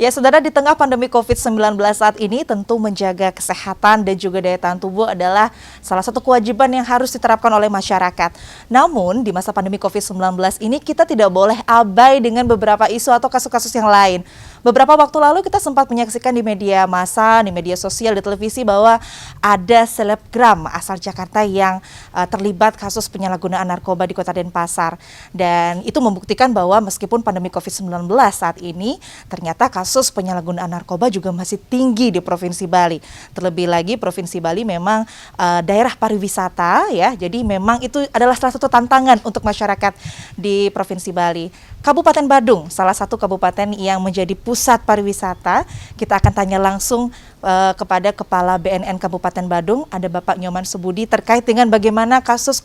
Ya, saudara, di tengah pandemi COVID-19 saat ini, tentu menjaga kesehatan dan juga daya tahan tubuh adalah salah satu kewajiban yang harus diterapkan oleh masyarakat. Namun, di masa pandemi COVID-19 ini, kita tidak boleh abai dengan beberapa isu atau kasus-kasus yang lain. Beberapa waktu lalu kita sempat menyaksikan di media massa, di media sosial, di televisi bahwa ada selebgram asal Jakarta yang terlibat kasus penyalahgunaan narkoba di Kota Denpasar. Dan itu membuktikan bahwa meskipun pandemi COVID-19 saat ini, ternyata kasus penyalahgunaan narkoba juga masih tinggi di Provinsi Bali. Terlebih lagi Provinsi Bali memang daerah pariwisata ya, jadi memang itu adalah salah satu tantangan untuk masyarakat di Provinsi Bali. Kabupaten Badung, salah satu kabupaten yang menjadi pusat pariwisata. Kita akan tanya langsung kepada Kepala BNN Kabupaten Badung, ada Bapak Nyoman Subudi, terkait dengan bagaimana kasus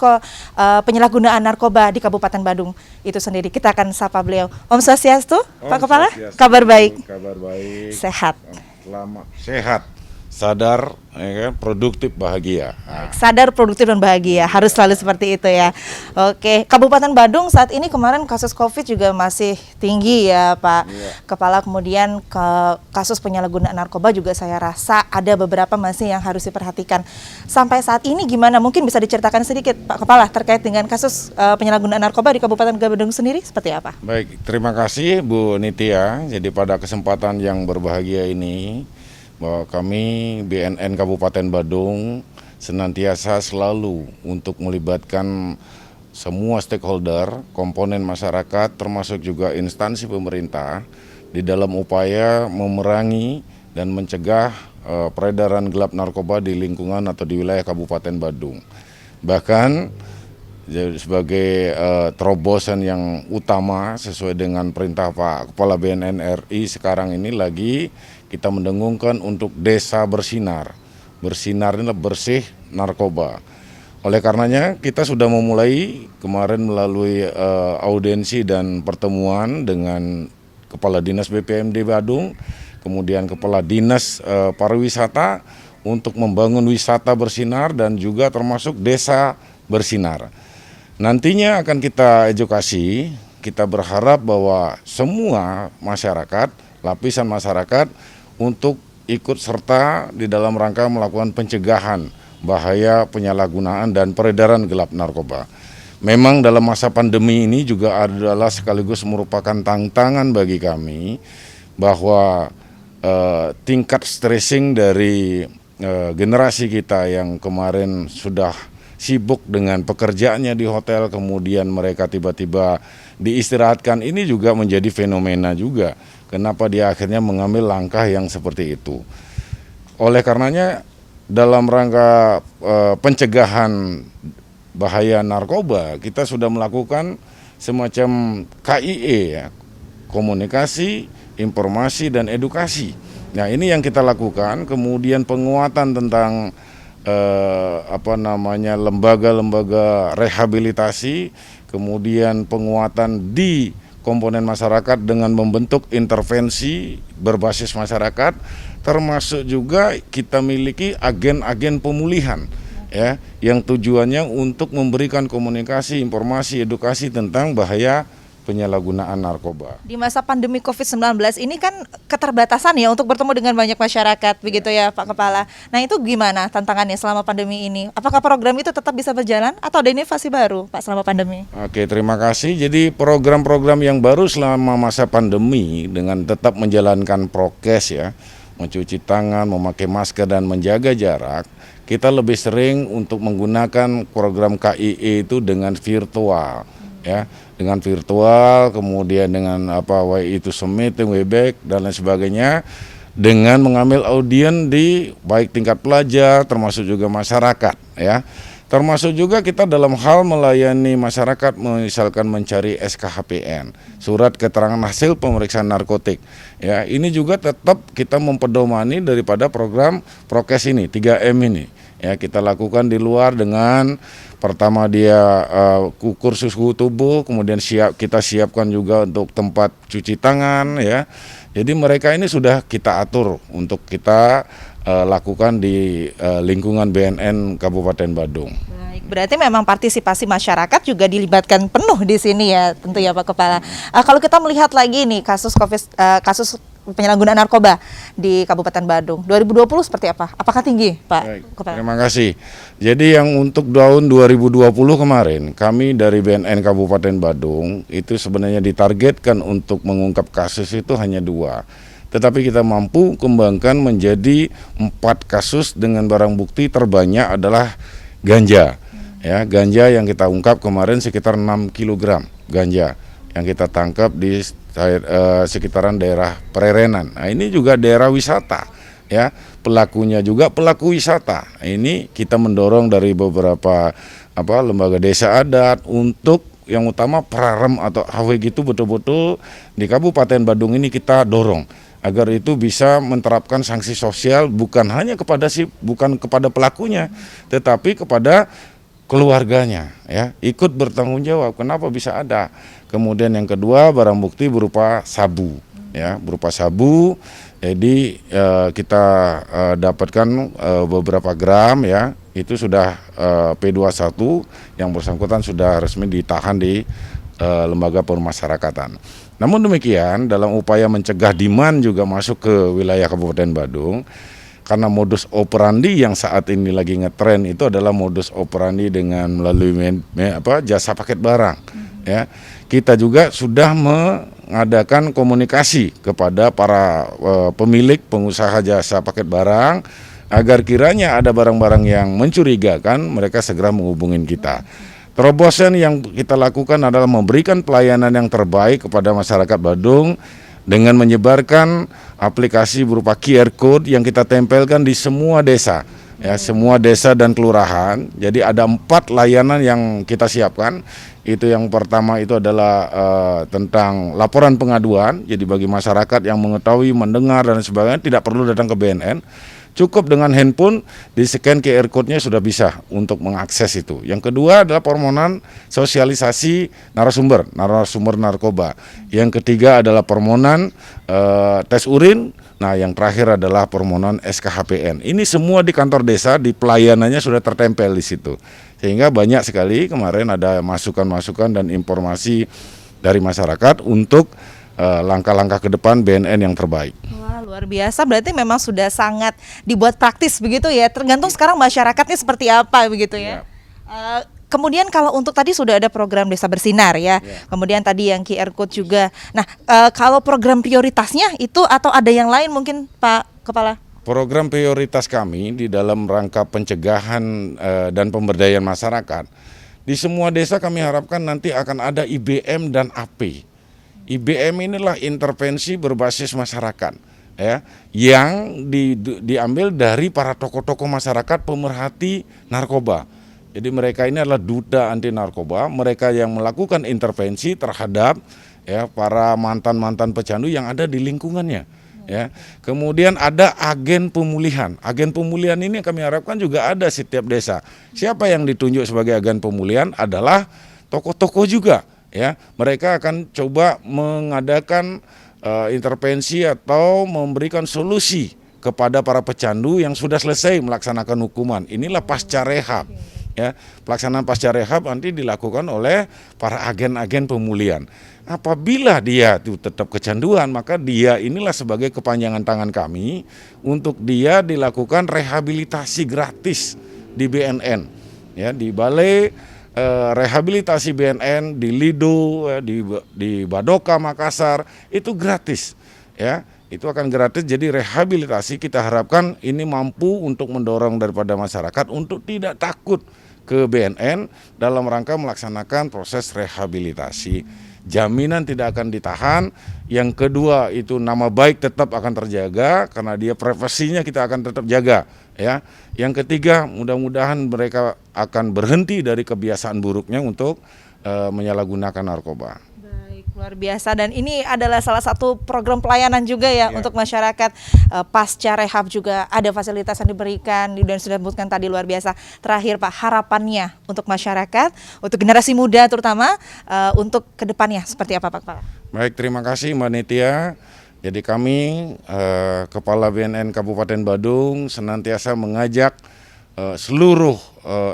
penyalahgunaan narkoba di Kabupaten Badung itu sendiri. Kita akan sapa beliau. Om Swastiastu, Pak Kepala, kabar baik? Kabar baik. Sehat? Lama sehat, sadar, ya, produktif, bahagia. Sadar, produktif, dan bahagia, harus selalu seperti itu ya. Oke, Kabupaten Badung saat ini kemarin kasus COVID juga masih tinggi ya Pak Kepala. Kemudian kasus penyalahgunaan narkoba juga saya rasa ada beberapa masih yang harus diperhatikan. Sampai saat ini gimana? Mungkin bisa diceritakan sedikit Pak Kepala terkait dengan kasus penyalahgunaan narkoba di Kabupaten Badung sendiri seperti apa? Baik, terima kasih Bu Nitya. Jadi pada kesempatan yang berbahagia ini, bahwa kami BNN Kabupaten Badung senantiasa selalu untuk melibatkan semua stakeholder, komponen masyarakat, termasuk juga instansi pemerintah di dalam upaya memerangi dan mencegah peredaran gelap narkoba di lingkungan atau di wilayah Kabupaten Badung. Bahkan sebagai terobosan yang utama sesuai dengan perintah Pak Kepala BNN RI sekarang ini lagi kita mendengungkan untuk desa bersinar. Bersinar ini bersih narkoba. Oleh karenanya kita sudah memulai kemarin melalui audiensi dan pertemuan dengan Kepala Dinas BPMD Badung, kemudian Kepala Dinas Pariwisata untuk membangun wisata bersinar dan juga termasuk desa bersinar. Nantinya akan kita edukasi, kita berharap bahwa semua masyarakat, lapisan masyarakat untuk ikut serta di dalam rangka melakukan pencegahan bahaya penyalahgunaan dan peredaran gelap narkoba. Memang dalam masa pandemi ini juga adalah sekaligus merupakan tantangan bagi kami bahwa tingkat stressing dari generasi kita yang kemarin sudah sibuk dengan pekerjaannya di hotel, kemudian mereka tiba-tiba diistirahatkan, ini juga menjadi fenomena juga. Kenapa dia akhirnya mengambil langkah yang seperti itu. Oleh karenanya dalam rangka pencegahan bahaya narkoba, kita sudah melakukan semacam KIE, ya, komunikasi, informasi, dan edukasi. Nah, ini yang kita lakukan, kemudian penguatan tentang lembaga-lembaga rehabilitasi, kemudian penguatan di komponen masyarakat dengan membentuk intervensi berbasis masyarakat, termasuk juga kita miliki agen-agen pemulihan ya, yang tujuannya untuk memberikan komunikasi, informasi, edukasi tentang bahaya penyalahgunaan narkoba. Di masa pandemi COVID-19 ini kan keterbatasan ya untuk bertemu dengan banyak masyarakat, begitu ya Pak Kepala. Nah, itu gimana tantangannya selama pandemi ini? Apakah program itu tetap bisa berjalan atau ada inovasi baru Pak selama pandemi? Oke, terima kasih. Jadi program-program yang baru selama masa pandemi dengan tetap menjalankan prokes ya, mencuci tangan, memakai masker, dan menjaga jarak, kita lebih sering untuk menggunakan program KIE itu dengan virtual ya, dengan virtual, kemudian dengan itu meeting, Webex, dan lain sebagainya, dengan mengambil audien di baik tingkat pelajar termasuk juga masyarakat ya. Termasuk juga kita dalam hal melayani masyarakat misalkan mencari SKHPN, surat keterangan hasil pemeriksaan narkotik. Ya, ini juga tetap kita mempedomani daripada program prokes ini, 3M ini. Ya, kita lakukan di luar dengan pertama dia ukur suhu tubuh, kemudian kita siapkan juga untuk tempat cuci tangan ya. Jadi mereka ini sudah kita atur untuk kita lakukan di lingkungan BNN Kabupaten Badung. Baik, berarti memang partisipasi masyarakat juga dilibatkan penuh di sini ya, tentu ya Pak Kepala. Kalau kita melihat lagi nih kasus penyalahgunaan narkoba di Kabupaten Badung. 2020 seperti apa? Apakah tinggi, Pak Baik, Kepala? terima kasih. Jadi yang untuk tahun 2020 kemarin, kami dari BNN Kabupaten Badung itu sebenarnya ditargetkan untuk mengungkap kasus itu hanya 2. Tetapi kita mampu kembangkan menjadi 4 kasus dengan barang bukti terbanyak adalah ganja. Ya, ganja yang kita ungkap kemarin sekitar 6 kg ganja yang kita tangkap di sekitaran daerah Pererenan. Nah, ini juga daerah wisata, ya. Pelakunya juga pelaku wisata. Ini kita mendorong dari beberapa lembaga desa adat untuk yang utama Prarem atau HWG itu betul-betul di Kabupaten Badung ini kita dorong agar itu bisa menerapkan sanksi sosial bukan kepada pelakunya, tetapi kepada keluarganya, ya, ikut bertanggung jawab kenapa bisa ada. Kemudian yang kedua barang bukti berupa sabu, ya, berupa sabu. Jadi kita dapatkan beberapa gram, ya, itu sudah P21 yang bersangkutan sudah resmi ditahan di lembaga pemasyarakatan. Namun demikian dalam upaya mencegah demand juga masuk ke wilayah Kabupaten Badung. Karena modus operandi yang saat ini lagi ngetren itu adalah modus operandi dengan melalui jasa paket barang. Ya, kita juga sudah mengadakan komunikasi kepada para pemilik pengusaha jasa paket barang agar kiranya ada barang-barang yang mencurigakan mereka segera menghubungi kita. Terobosan yang kita lakukan adalah memberikan pelayanan yang terbaik kepada masyarakat Badung dengan menyebarkan aplikasi berupa QR Code yang kita tempelkan di semua desa, ya, semua desa dan kelurahan. Jadi ada 4 layanan yang kita siapkan. Itu yang pertama itu adalah tentang laporan pengaduan. Jadi bagi masyarakat yang mengetahui, mendengar dan sebagainya tidak perlu datang ke BNN. Cukup dengan handphone, di-scan QR code-nya sudah bisa untuk mengakses itu. Yang kedua adalah permohonan sosialisasi narasumber narkoba. Yang ketiga adalah permohonan tes urin. Nah, yang terakhir adalah permohonan SKHPN. Ini semua di kantor desa, di pelayanannya sudah tertempel di situ. Sehingga banyak sekali kemarin ada masukan-masukan dan informasi dari masyarakat untuk langkah-langkah ke depan BNN yang terbaik. Wah, luar biasa, berarti memang sudah sangat dibuat praktis begitu ya, tergantung sekarang masyarakatnya seperti apa begitu ya. Kemudian kalau untuk tadi sudah ada program Desa Bersinar ya, kemudian tadi yang QR Code juga. Nah, kalau program prioritasnya itu atau ada yang lain mungkin Pak Kepala? Program prioritas kami di dalam rangka pencegahan dan pemberdayaan masyarakat, di semua desa kami harapkan nanti akan ada IBM dan AP. IBM inilah intervensi berbasis masyarakat, ya, yang diambil dari para tokoh-tokoh masyarakat pemerhati narkoba. Jadi mereka ini adalah duta anti narkoba, mereka yang melakukan intervensi terhadap, ya, para mantan-mantan pecandu yang ada di lingkungannya. Ya. Kemudian ada agen pemulihan. Agen pemulihan ini kami harapkan juga ada setiap desa. Siapa yang ditunjuk sebagai agen pemulihan adalah tokoh-tokoh juga. Ya, mereka akan coba mengadakan intervensi atau memberikan solusi kepada para pecandu yang sudah selesai melaksanakan hukuman. Inilah pasca rehab. Ya, pelaksanaan pasca rehab nanti dilakukan oleh para agen-agen pemulihan. Apabila dia itu tetap kecanduan, maka dia inilah sebagai kepanjangan tangan kami untuk dia dilakukan rehabilitasi gratis di BNN, ya, di Balai Rehabilitasi BNN di Lido, di Badoka Makassar, itu gratis, ya, itu akan gratis. Jadi rehabilitasi kita harapkan ini mampu untuk mendorong daripada masyarakat untuk tidak takut ke BNN dalam rangka melaksanakan proses rehabilitasi. Jaminan tidak akan ditahan. Yang kedua itu nama baik tetap akan terjaga karena dia privasinya kita akan tetap jaga, ya. Yang ketiga mudah-mudahan mereka akan berhenti dari kebiasaan buruknya untuk menyalahgunakan narkoba. Baik, luar biasa, dan ini adalah salah satu program pelayanan juga ya, untuk masyarakat. Pasca rehab juga ada fasilitas yang diberikan dan sudah disebutkan tadi, luar biasa. Terakhir Pak, harapannya untuk masyarakat, untuk generasi muda terutama, untuk kedepannya seperti apa Pak Kepala? Baik, terima kasih Mbak Nitya. Jadi kami Kepala BNN Kabupaten Badung senantiasa mengajak seluruh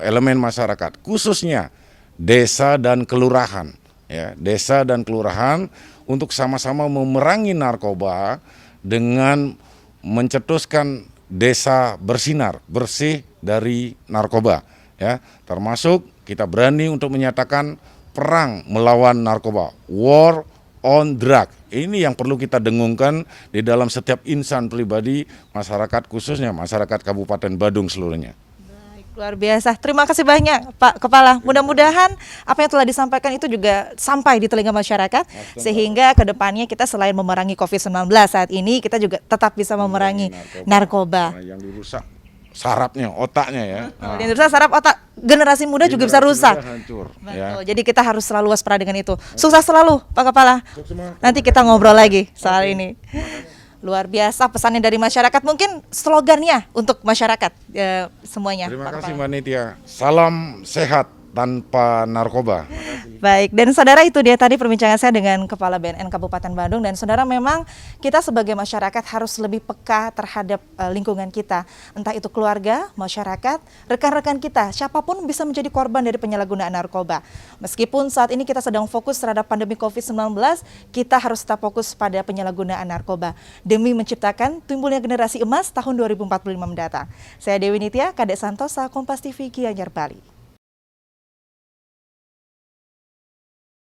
elemen masyarakat, khususnya desa dan kelurahan, ya, desa dan kelurahan untuk sama-sama memerangi narkoba dengan mencetuskan desa bersinar, bersih dari narkoba, ya. Termasuk kita berani untuk menyatakan perang melawan narkoba, war on drug. Ini yang perlu kita dengungkan di dalam setiap insan pribadi masyarakat, khususnya masyarakat Kabupaten Badung seluruhnya. Baik, luar biasa. Terima kasih banyak Pak Kepala. Mudah-mudahan apa yang telah disampaikan itu juga sampai di telinga masyarakat, sehingga kedepannya kita selain memerangi COVID-19 saat ini, kita juga tetap bisa memerangi narkoba. Karena yang dirusak sarafnya, otaknya ya. Kalau di Indonesia saraf otak generasi muda juga bisa Generasi rusak. muda hancur, Betul. ya. Jadi kita harus selalu waspada dengan itu. Sukses selalu Pak Kepala. Nanti kita ngobrol lagi soal ini. Luar biasa pesannya dari masyarakat, mungkin slogannya untuk masyarakat semuanya. Terima Pak kasih Kepala. Mbak Nitya. Salam sehat tanpa narkoba. Baik, dan saudara, itu dia tadi perbincangan saya dengan Kepala BNN Kabupaten Bandung. Dan saudara, memang kita sebagai masyarakat harus lebih peka terhadap lingkungan kita. Entah itu keluarga, masyarakat, rekan-rekan kita, siapapun bisa menjadi korban dari penyalahgunaan narkoba. Meskipun saat ini kita sedang fokus terhadap pandemi COVID-19, kita harus tetap fokus pada penyalahgunaan narkoba demi menciptakan timbulnya generasi emas tahun 2045 mendatang. Saya Dewi Nitya, Kadek Santosa, Kompas TV, Gianyar, Bali.